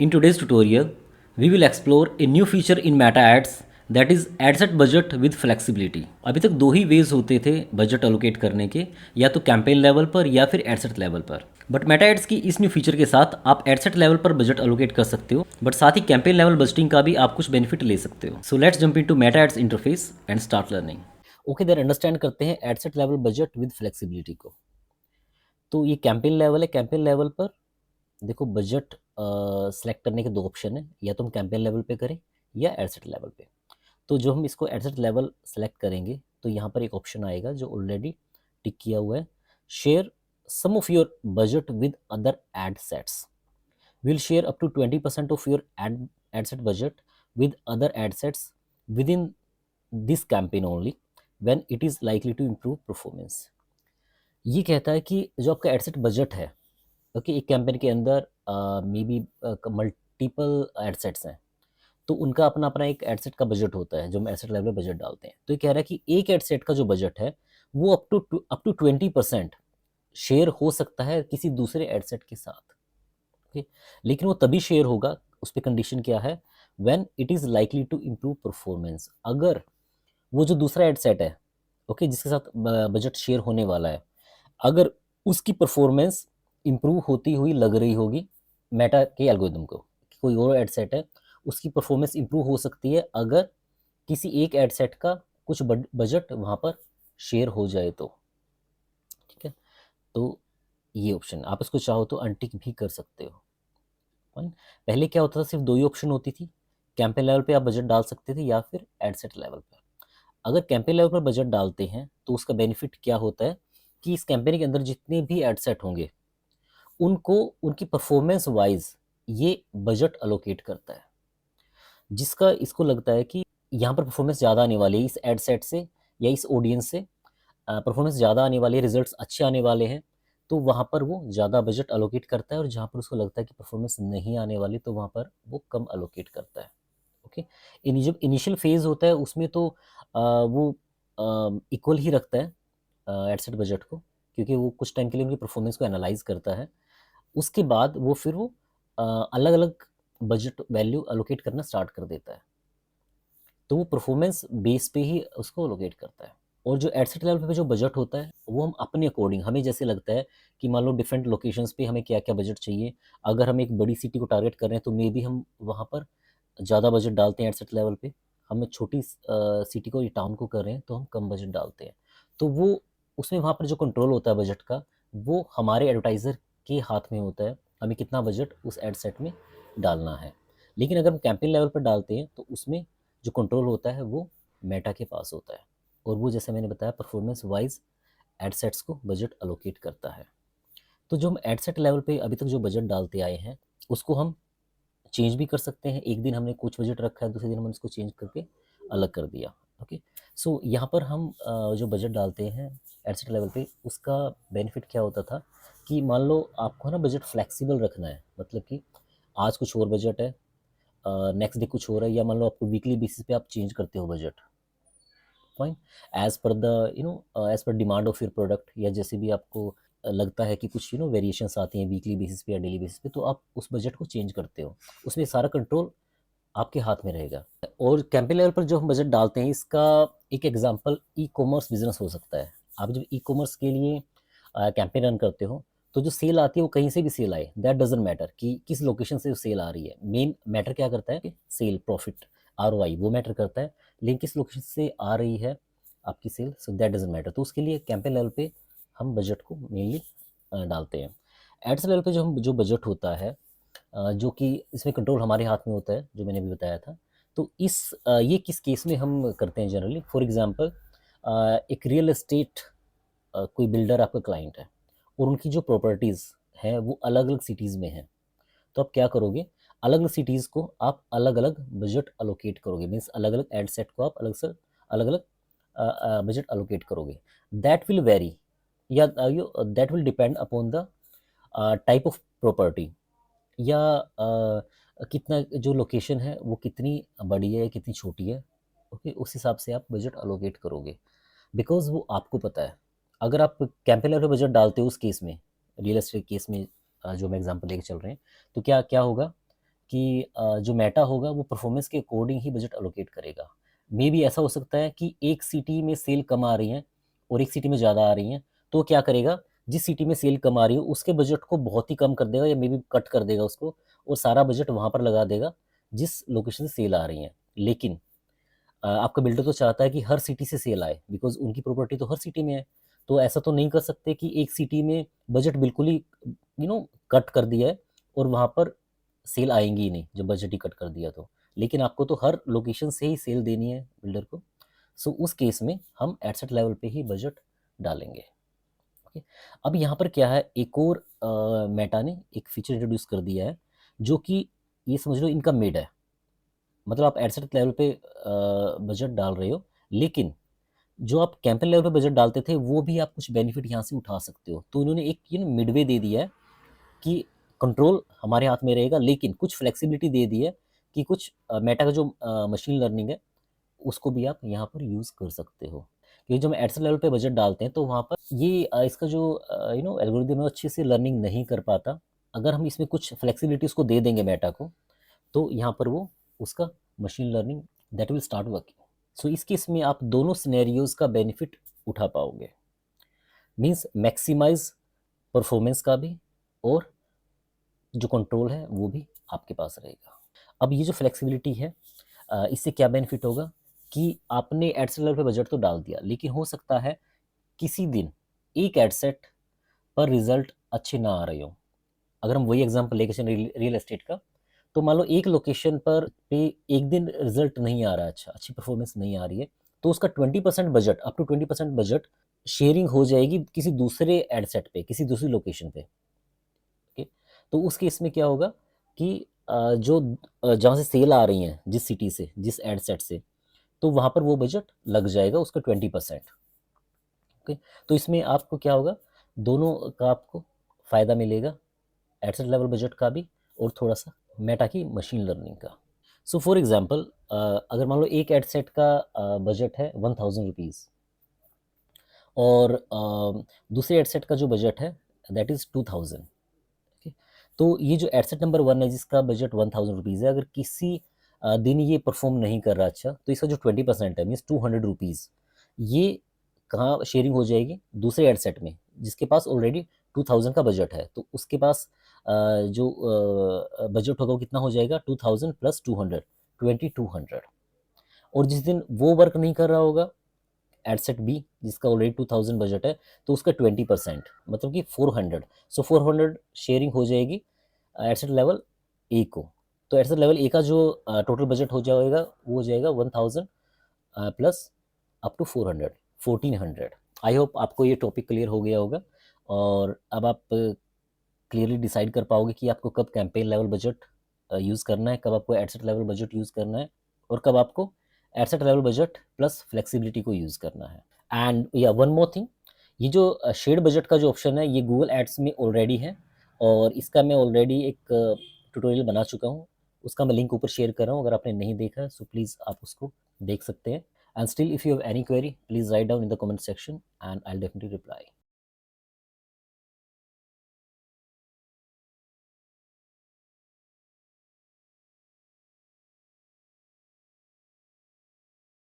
In today's tutorial, we will explore a new feature in Meta Ads that is ad set budget with flexibility. अभी तक दो ही veg होते थे budget allocate करने के, या तो कैंपेन लेवल पर या फिर एड सेट लेवल पर। बट मेटा एड्स की इस न्यू फीचर के साथ आप एड सेट लेवल पर बजट अलोकेट कर सकते हो, बट साथ ही कैंपेन लेवल बजटिंग का भी आप कुछ बेनिफिट ले सकते हो। So let's jump into Meta ads interface and start learning. Okay, then understand करते हैं ad set level budget with flexibility को। तो ये कैंपेन लेवल है। कैंपेन लेवल पर देखो बजट सेलेक्ट करने के दो ऑप्शन है, या तो हम कैंपेन लेवल पे करें या एड सेट लेवल पे। तो जो हम इसको एड सेट लेवल सेलेक्ट करेंगे तो यहाँ पर एक ऑप्शन आएगा जो ऑलरेडी टिक किया हुआ है, share some of your budget with other ad sets. Will share up to 20% of your ad set budget with other ad sets within this campaign only when it is likely to improve performance. ये कहता है कि जो आपका ad set budget है, okay, एक campaign के अंदर maybe multiple ad sets हैं, तो उनका अपना अपना एक एड सेट का बजट होता है जो हम एड सेट लेवल पे बजट डालते हैं। तो ये कह रहा है कि एक एड सेट का जो बजट है वो अप टू 20% शेयर हो सकता है किसी दूसरे एड सेट के साथ। ओके, लेकिन वो तभी शेयर होगा, उस पर कंडीशन क्या है, when it is likely to improve performance. अगर वो जो दूसरा एड सेट है, ओके, जिसके साथ बजट शेयर होने वाला है, अगर उसकी परफॉर्मेंस इम्प्रूव होती हुई लग रही होगी मेटा के एल्गोरिदम को, कोई और एड सेट है उसकी परफॉर्मेंस इम्प्रूव हो सकती है अगर किसी एक एड सेट का कुछ बजट वहाँ पर शेयर हो जाए तो। ठीक है, तो ये ऑप्शन आप इसको चाहो तो अनटिक भी कर सकते हो। फाइन। पहले क्या होता था, सिर्फ दो ही ऑप्शन होती थी, कैंपेन लेवल पे आप बजट डाल सकते थे या फिर एड सेट लेवल पर। अगर कैंपेन लेवल पर बजट डालते हैं तो उसका बेनिफिट क्या होता है कि इस कैंपेन के अंदर जितने भी एड सेट होंगे उनको उनकी परफॉर्मेंस वाइज ये बजट अलोकेट करता है, जिसका इसको लगता है कि यहाँ पर परफॉर्मेंस ज़्यादा आने वाली है इस एड सेट से या इस ऑडियंस से, परफॉर्मेंस ज़्यादा आने वाली है, रिजल्ट्स अच्छे आने वाले हैं, तो वहाँ पर वो ज़्यादा बजट अलोकेट करता है। और जहाँ पर उसको लगता है कि परफॉर्मेंस नहीं आने वाली तो वहाँ पर वो कम अलोकेट करता है। ओके, जब इनिशियल फेज होता है उसमें तो वो इक्वल ही रखता है एड सेट बजट को, क्योंकि वो कुछ टाइम के लिए उनकी परफॉर्मेंस को एनालाइज करता है। उसके बाद वो फिर वो अलग अलग बजट वैल्यू अलोकेट करना स्टार्ट कर देता है, तो वो परफॉर्मेंस बेस पे ही उसको अलोकेट करता है। और जो एड सेट लेवल पे जो बजट होता है वो हम अपने अकॉर्डिंग, हमें जैसे लगता है कि मान लो डिफरेंट लोकेशंस पे हमें क्या क्या बजट चाहिए, अगर हम एक बड़ी सिटी को टारगेट कर रहे हैं तो मे बी हम वहाँ पर ज़्यादा बजट डालते हैं एड सेट लेवल पे। हम एक छोटी सिटी को या टाउन को कर रहे हैं तो हम कम बजट डालते हैं। तो वो उसमें वहाँ पर जो कंट्रोल होता है बजट का वो हमारे एडवर्टाइज़र के हाथ में होता है, हमें कितना बजट उस एड सेट में डालना है। लेकिन अगर हम कैंपेन लेवल पर डालते हैं तो उसमें जो कंट्रोल होता है वो मेटा के पास होता है, और वो जैसे मैंने बताया परफॉर्मेंस वाइज एड सेट्स को बजट अलोकेट करता है। तो जो हम एड सेट लेवल पे अभी तक जो बजट डालते आए हैं उसको हम चेंज भी कर सकते हैं। एक दिन हमने कुछ बजट रखा है, दूसरे दिन हमने उसको चेंज करके अलग कर दिया। ओके, सो यहाँ पर हम जो बजट डालते हैं एड सेट लेवल पे उसका बेनिफिट क्या होता था कि मान लो आपको ना बजट फ्लेक्सिबल रखना है, मतलब कि आज कुछ और बजट है, नेक्स्ट डे कुछ हो रहा है, या मान लो आपको वीकली बेसिस पे आप चेंज करते हो budget. Fine, as per the as per demand of your product, या जैसे भी आपको लगता है कि कुछ वेरिएशंस आती हैं वीकली बेसिस पे या डेली बेसिस पे, तो आप उस बजट को चेंज करते हो, उसमें सारा कंट्रोल आपके हाथ में रहेगा। और कैंपेन लेवल पर जो हम बजट डालते हैं इसका एक एग्जांपल ई कॉमर्स बिजनेस हो सकता है। आप जब ई कॉमर्स के लिए कैंपेन रन करते हो तो जो सेल आती है वो कहीं से भी सेल आए, दैट डजेंट मैटर कि किस लोकेशन से सेल आ रही है। मेन मैटर क्या करता है कि सेल प्रॉफिट आरओआई वो मैटर करता है, लेकिन किस लोकेशन से आ रही है आपकी sale, so that doesn't matter. तो उसके लिए कैंपेन लेवल पे हम बजट को मेनली डालते हैं। एड्स लेवल पे जो हम जो बजट होता है जो कि इसमें कंट्रोल हमारे हाथ में होता है, जो मैंने अभी बताया था। तो ये किस केस में हम करते हैं जनरली, फॉर एग्जांपल एक रियल एस्टेट कोई बिल्डर आपका क्लाइंट है और उनकी जो प्रॉपर्टीज़ हैं वो अलग अलग सिटीज़ में हैं, तो आप क्या करोगे, अलग अलग सिटीज़ को आप अलग अलग बजट अलोकेट करोगे, मीन्स अलग अलग एड सेट को आप अलग अलग बजट अलोकेट करोगे। दैट विल वेरी, या that will depend upon the type of property, या कितना जो लोकेशन है वो कितनी बड़ी है कितनी छोटी है। ओके, उस हिसाब से आप बजट अलोकेट करोगे, बिकॉज वो आपको पता है। अगर आप कैंपेन लेवल पे बजट डालते हो उस केस में, रियल एस्टेट केस में जो मैं एग्जांपल लेके चल रहे हैं, तो क्या क्या होगा कि जो मेटा होगा वो परफॉर्मेंस के अकॉर्डिंग ही बजट एलोकेट करेगा। मे बी ऐसा हो सकता है कि एक सिटी में सेल कम आ रही है और एक सिटी में ज़्यादा आ रही हैं, तो क्या करेगा, जिस सिटी में सेल कम आ रही हो उसके बजट को बहुत ही कम कर देगा या मे बी कट कर देगा उसको, और सारा बजट वहाँ पर लगा देगा जिस लोकेशन से सेल आ रही है। लेकिन आपका बिल्डर तो चाहता है कि हर सिटी से सेल आए, बिकॉज उनकी प्रॉपर्टी तो हर सिटी में है। तो ऐसा तो नहीं कर सकते कि एक सिटी में बजट बिल्कुल ही कट कर दिया है और वहाँ पर सेल आएंगी ही नहीं जब बजट ही कट कर दिया तो। लेकिन आपको तो हर लोकेशन से ही सेल देनी है बिल्डर को। सो उस केस में हम एडसेट लेवल पे ही बजट डालेंगे। ओके। अब यहाँ पर क्या है, एक और मेटा ने एक फीचर इंट्रोड्यूस कर दिया है जो कि ये समझ लो इनका मिड है। मतलब आप एडसेट लेवल पे बजट डाल रहे हो, लेकिन जो आप कैंपेन लेवल पे बजट डालते थे वो भी आप कुछ बेनिफिट यहाँ से उठा सकते हो। तो इन्होंने एक मिडवे दे दिया है कि कंट्रोल हमारे हाथ में रहेगा, लेकिन कुछ फ्लेक्सिबिलिटी दे दी है कि कुछ मेटा का जो मशीन लर्निंग है उसको भी आप यहाँ पर यूज़ कर सकते हो। क्योंकि जब हम एडसेट लेवल पे बजट डालते हैं तो वहाँ पर ये इसका जो एल्गोरिदम है वो अच्छे से लर्निंग नहीं कर पाता। अगर हम इसमें कुछ फ्लेक्सिबिलिटी उसको दे देंगे मेटा को, तो यहाँ पर वो उसका machine learning that will start working. So इस केस में आप दोनों सिनेरियोज का बेनिफिट उठा पाओगे, मीन्स मैक्सिमाइज परफॉर्मेंस का भी और जो कंट्रोल है वो भी आपके पास रहेगा। अब ये जो फ्लेक्सिबिलिटी है इससे क्या बेनिफिट होगा कि आपने एडसेट लेवल पे बजट तो डाल दिया, लेकिन हो सकता है किसी दिन एक एडसेट पर रिजल्ट अच्छे ना आ रहे हो। अगर हम वही एग्जांपल लेके चलें रियल एस्टेट का, तो मान लो एक लोकेशन पर पे एक दिन रिजल्ट नहीं आ रहा है, अच्छी परफॉर्मेंस नहीं आ रही है, तो उसका 20% budget, up to 20% budget sharing हो जाएगी किसी दूसरे एडसेट पे, किसी दूसरी लोकेशन पे। ओके। तो उस केस में क्या होगा कि जो जहाँ से सेल आ रही हैं, जिस सिटी से, जिस एडसेट से, तो वहाँ पर वो बजट लग जाएगा उसका 20%। ओके। तो इसमें आपको क्या होगा, दोनों का आपको फ़ायदा मिलेगा, एडसेट लेवल बजट का भी और थोड़ा सा मेटा की मशीन लर्निंग का। सो फॉर एग्जांपल अगर मान लो एक एडसेट का बजट है 1000 रुपीज़ और दूसरे एडसेट का जो बजट है दैट इज़ 2000। ओके। तो ये जो एडसेट नंबर 1 है जिसका बजट 1000 रुपीज़ है, अगर किसी दिन ये परफॉर्म नहीं कर रहा अच्छा, तो इसका जो 20% है मीन्स 200 रुपीज़, ये कहाँ शेयरिंग हो जाएगी, दूसरे एडसेट में जिसके पास ऑलरेडी 2000 का बजट है। तो उसके पास जो बजट होगा वो कितना हो जाएगा, 2000 प्लस 200, 2200। और जिस दिन वो वर्क नहीं कर रहा होगा एडसेट बी जिसका ऑलरेडी 2000 बजट है, तो उसका 20% मतलब कि 400। सो 400 शेयरिंग हो जाएगी एडसेट लेवल ए को। तो एडसेट लेवल ए का जो टोटल बजट हो जाएगा वो हो जाएगा 1000 plus up to 400, 1400। I hope आपको ये टॉपिक क्लियर हो गया होगा, और अब आप क्लियरली डिसाइड कर पाओगे कि आपको कब कैंपेन लेवल बजट यूज़ करना है, कब आपको एडसेट लेवल बजट यूज़ करना है, और कब आपको ad set level budget plus flexibility को यूज़ करना है। एंड या वन मोर थिंग, ये जो शेड बजट का जो ऑप्शन है ये गूगल एड्स में ऑलरेडी है, और इसका मैं ऑलरेडी एक ट्यूटोरियल बना चुका हूँ, उसका मैं लिंक ऊपर शेयर कर रहा हूँ। अगर आपने नहीं देखा है सो प्लीज़ आप उसको देख सकते हैं। And still if you have any query please write down in the comment section and I will definitely reply.